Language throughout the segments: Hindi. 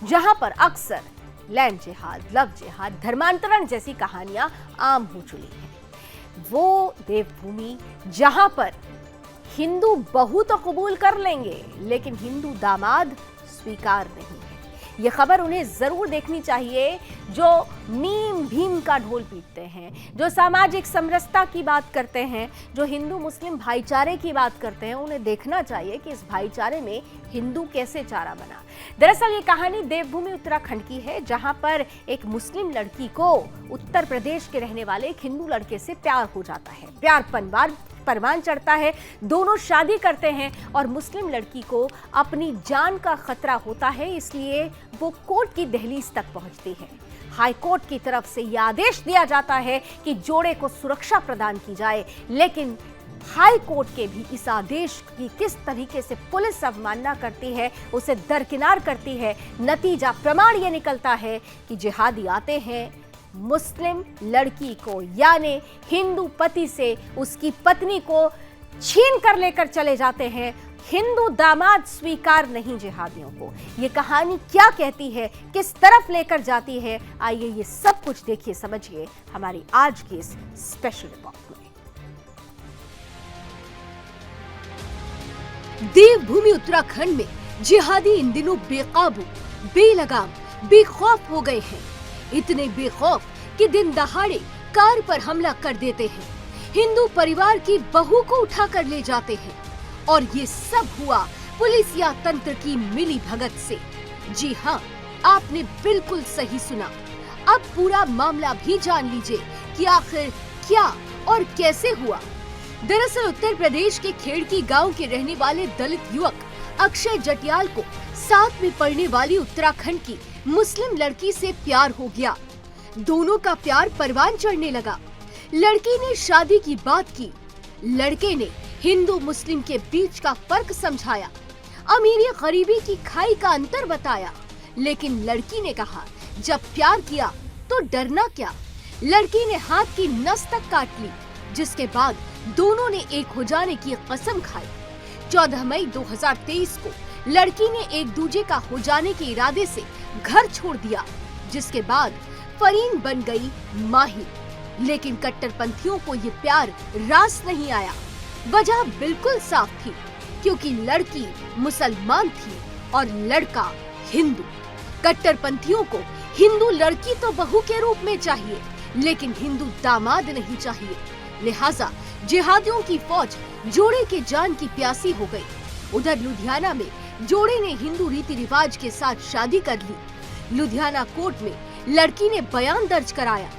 जहां पर अक्सर लैंड जिहाद, लव जिहाद, धर्मांतरण जैसी कहानियां आम हो चुकी हैं। वो देवभूमि जहां पर हिंदू बहू तो कबूल कर लेंगे लेकिन हिंदू दामाद स्वीकार नहीं है। यह खबर उन्हें जरूर देखनी चाहिए जो नीम भीम का ढोल पीटते हैं, जो सामाजिक समरसता की बात करते हैं, जो हिंदू मुस्लिम भाईचारे की बात करते हैं। उन्हें देखना चाहिए कि इस भाईचारे में हिंदू कैसे चारा बना। दरअसल ये कहानी देवभूमि उत्तराखंड की है, जहां पर एक मुस्लिम लड़की को उत्तर प्रदेश के रहने वाले एक हिंदू लड़के से प्यार हो जाता है। प्यार परवान चढ़ता है, दोनों शादी करते हैं और मुस्लिम लड़की को अपनी जान का खतरा होता है, इसलिए वो कोर्ट की दहलीज तक पहुंचती है। हाई कोर्ट की तरफ से यह आदेश दिया जाता है कि जोड़े को सुरक्षा प्रदान की जाए, लेकिन हाई कोर्ट के भी इस आदेश की किस तरीके से पुलिस अवमानना करती है, उसे दरकिनार करती है। नतीजा प्रमाण यह निकलता है कि जिहादी आते हैं, मुस्लिम लड़की को यानी हिंदू पति से उसकी पत्नी को छीन कर लेकर चले जाते हैं। हिंदू दामाद स्वीकार नहीं जिहादियों को। ये कहानी क्या कहती है, किस तरफ लेकर जाती है, आइए ये सब कुछ देखिए, समझिए हमारी आज की इस स्पेशल रिपोर्ट में। देवभूमि उत्तराखंड में जिहादी इन दिनों बेकाबू, बेलगाम, बेखौफ हो गए हैं। इतने बेखौफ कि दिन दहाड़े कार पर हमला कर देते हैं, हिंदू परिवार की बहू को उठा कर ले जाते हैं। और ये सब हुआ पुलिस या तंत्र की मिली भगत से। जी हाँ, आपने बिल्कुल सही सुना। अब पूरा मामला भी जान लीजिए कि आखिर क्या और कैसे हुआ। दरअसल उत्तर प्रदेश के खेड़की गांव के रहने वाले दलित युवक अक्षय जटियाल को साथ में पढ़ने वाली उत्तराखंड की मुस्लिम लड़की से प्यार हो गया। दोनों का प्यार परवान चढ़ने लगा। लड़की ने शादी की बात की, लड़के ने हिंदू मुस्लिम के बीच का फर्क समझाया, अमीरी गरीबी की खाई का अंतर बताया। लेकिन लड़की ने कहा जब प्यार किया तो डरना क्या। लड़की ने हाथ की नस तक काट ली, जिसके बाद दोनों ने एक हो जाने की कसम खाई। 14 मई 2023 को लड़की ने एक दूजे का हो जाने के इरादे से घर छोड़ दिया, जिसके बाद फरीन बन गई माही। लेकिन कट्टरपंथियों को ये प्यार रास नहीं आया। वजह बिल्कुल साफ थी, क्योंकि लड़की मुसलमान थी और लड़का हिंदू। कट्टरपंथियों को हिंदू लड़की तो बहू के रूप में चाहिए, लेकिन हिंदू दामाद नहीं चाहिए। लिहाजा जिहादियों की फौज जोड़े के जान की प्यासी हो गई। उधर लुधियाना में जोड़े ने हिंदू रीति रिवाज के साथ शादी कर ली। लुधियाना कोर्ट में लड़की ने बयान दर्ज कराया।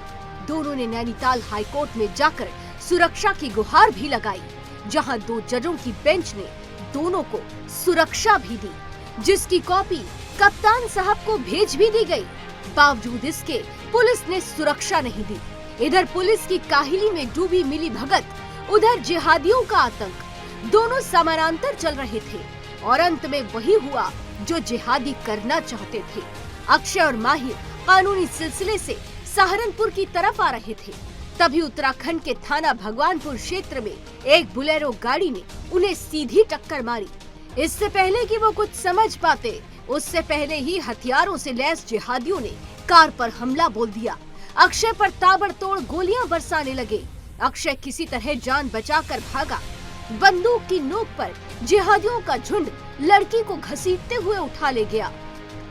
दोनों ने नैनीताल हाई कोर्ट में जाकर सुरक्षा की गुहार भी लगाई, जहां 2 जजों की बेंच ने दोनों को सुरक्षा भी दी, जिसकी कॉपी कप्तान साहब को भेज भी दी गई। बावजूद इसके पुलिस ने सुरक्षा नहीं दी। इधर पुलिस की काहिली में डूबी मिली भगत, उधर जिहादियों का आतंक। दोनों समानांतर चल रहे थे और अंत में वही हुआ जो जिहादी करना चाहते थे। अक्षय और माहिर कानूनी सिलसिले से सहारनपुर की तरफ आ रहे थे, तभी उत्तराखंड के थाना भगवानपुर क्षेत्र में एक बुलेरो गाड़ी ने उन्हें सीधी टक्कर मारी। इससे पहले कि वो कुछ समझ पाते, उससे पहले ही हथियारों से लैस जिहादियों ने कार पर हमला बोल दिया। अक्षय पर ताबड़तोड़ गोलियां बरसाने लगे। अक्षय किसी तरह जान बचाकर भागा। बंदूक की नोक पर जिहादियों का झुंड लड़की को घसीटते हुए उठा ले गया।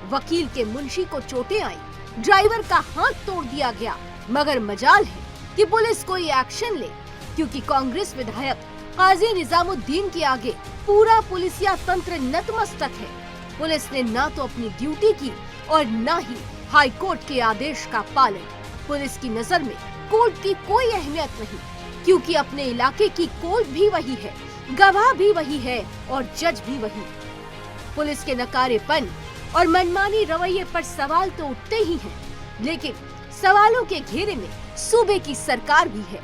वकील के मुंशी को चोटें आई, ड्राइवर का हाथ तोड़ दिया गया। मगर मजाल है कि पुलिस कोई एक्शन ले, क्योंकि कांग्रेस विधायक काजी निजामुद्दीन के आगे पूरा पुलिसिया तंत्र नतमस्तक है। पुलिस ने ना तो अपनी ड्यूटी की और न ही हाई कोर्ट के आदेश का पालन। पुलिस की नजर में कोर्ट की कोई अहमियत नहीं, क्योंकि अपने इलाके की कोर्ट भी वही है, गवाह भी वही है और जज भी वही। पुलिस के नकारेपन और मनमानी रवैये पर सवाल तो उठते ही हैं, लेकिन सवालों के घेरे में सूबे की सरकार भी है।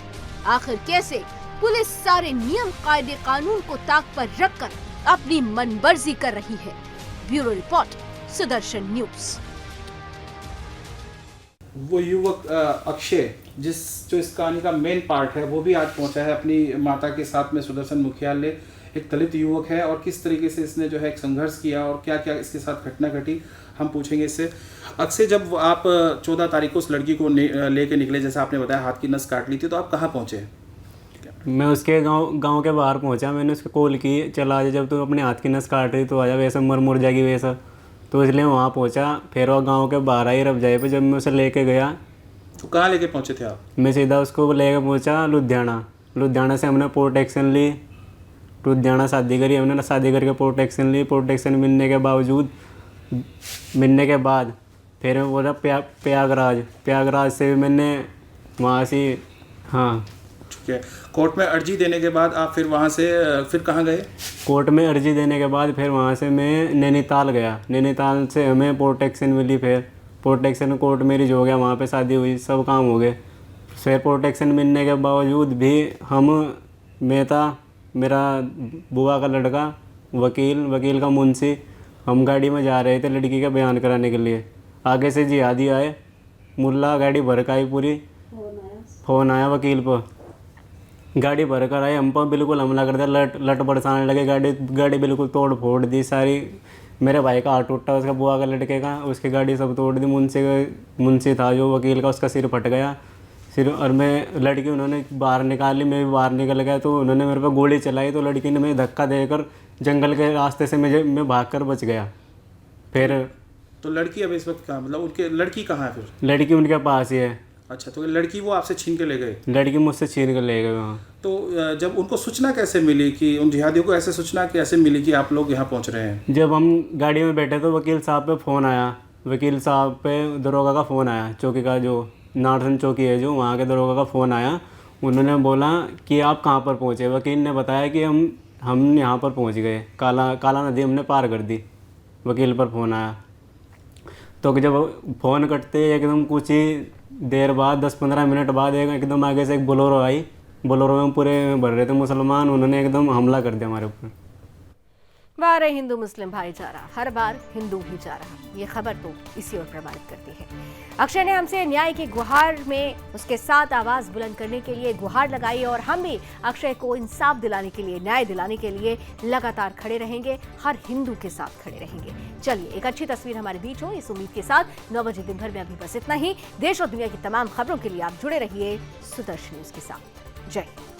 आखिर कैसे पुलिस सारे नियम कायदे कानून को ताक पर रखकर अपनी मनमर्जी कर रही है। Bureau report, Sudarshan news. वो युवक अक्षय जो इस कहानी का मेन पार्ट है, वो भी आज पहुंचा है अपनी माता के साथ में सुदर्शन मुख्यालय। एक दलित युवक है और किस तरीके से इसने जो है एक संघर्ष किया और क्या क्या इसके साथ घटना घटी, हम पूछेंगे इससे। अक्षय, जब आप 14 तारीख को उस लड़की को लेके निकले, जैसा आपने बताया हाथ की नस काट ली थी, तो आप कहाँ पहुँचे? मैं उसके गांव के बाहर पहुंचा। मैंने उसको कॉल की, चल आ जा, जब तू अपने हाथ की नस काट रही तो आ जा, वैसे मर जाएगी वैसा। तो इसलिए वहाँ पहुंचा। फिर वो गांव के बाहर आई रबजाई पे। जब मैं उसे लेके गया, तो कहाँ लेके पहुँचे थे आप? मैं सीधा उसको लेके पहुंचा लुधियाना से हमने प्रोटेक्शन ली। लुधियाना शादी करी हमने, शादी करके प्रोटेक्शन ली। प्रोटेक्शन मिलने के बाद फिर मैं बोला प्रयागराज से भी मैंने वहाँ से, हाँ ठीक है। कोर्ट में अर्जी देने के बाद आप फिर वहाँ से फिर कहाँ गए? कोर्ट में अर्जी देने के बाद फिर वहाँ से मैं नैनीताल गया। नैनीताल से हमें प्रोटेक्शन मिली। फिर प्रोटेक्शन कोर्ट मैरिज हो गया, वहाँ पे शादी हुई, सब काम हो गए। फिर प्रोटेक्शन मिलने के बावजूद भी मैं था, मेरा बुआ का लड़का, वकील का मुंशी, हम गाड़ी में जा रहे थे लड़की का बयान कराने के लिए। आगे से जिहादी आए, मुल्ला गाड़ी भर कर आई पूरी। फ़ोन आया वकील पर, गाड़ी भर कर आए, हम पर बिल्कुल हमला कर दिया, लट बरसाने लगे। गाड़ी बिल्कुल तोड़ फोड़ दी सारी। मेरे भाई का हाथ टूटा, उसका बुआ का लड़के का, उसकी गाड़ी सब तोड़ दी। मुंशी था जो वकील का, उसका सिर फट गया। और मैं लड़की उन्होंने बाहर निकाली, मैं भी बाहर निकल गया। तो उन्होंने मेरे पर गोली चलाई, तो लड़की ने मैं धक्का देकर जंगल के रास्ते से मैं भागकर बच गया। फिर तो लड़की अब इस वक्त कहाँ, मतलब उनके लड़की कहाँ है फिर? लड़की उनके पास ही है। अच्छा, तो लड़की वो आपसे छीन के ले गए? लड़की मुझसे छीन कर ले गए वहाँ। तो जब उनको सूचना कैसे मिली कि उन जिहादियों को ऐसे सूचना कैसे मिली कि आप लोग यहाँ पहुँच रहे हैं? जब हम गाड़ी में बैठे तो वकील साहब पे फ़ोन आया। वकील साहब पे दरोगा का फ़ोन आया, चौकी का, जो नारसन चौकी है जो, वहाँ के दरोगा का फ़ोन आया। उन्होंने बोला कि आप कहाँ पर पहुँचे। वकील ने बताया कि हम यहाँ पर पहुँच गए, काला नदी हमने पार कर दी। वकील पर फ़ोन आया तो जब फ़ोन कटते एकदम कुछ ही देर बाद, 10-15 मिनट बाद, एकदम आगे से एक बोलेरो आई। बोलेरो में पूरे भर रहे थे मुसलमान। उन्होंने एकदम हमला कर दिया हमारे ऊपर। वाह रे हिंदू मुस्लिम भाईचारा, हर बार हिंदू ही जा रहा। ये खबर तो इसी ओर प्रमाणित करती है। अक्षय ने हमसे न्याय की गुहार में उसके साथ आवाज बुलंद करने के लिए गुहार लगाई, और हम भी अक्षय को इंसाफ दिलाने के लिए, न्याय दिलाने के लिए लगातार खड़े रहेंगे, हर हिंदू के साथ खड़े रहेंगे। चलिए, एक अच्छी तस्वीर हमारे बीच हो, इस उम्मीद के साथ 9 बजे दिन भर में अभी बस इतना ही। देश और दुनिया की तमाम खबरों के लिए आप जुड़े रहिए सुदर्शन न्यूज के साथ। जय हिंद।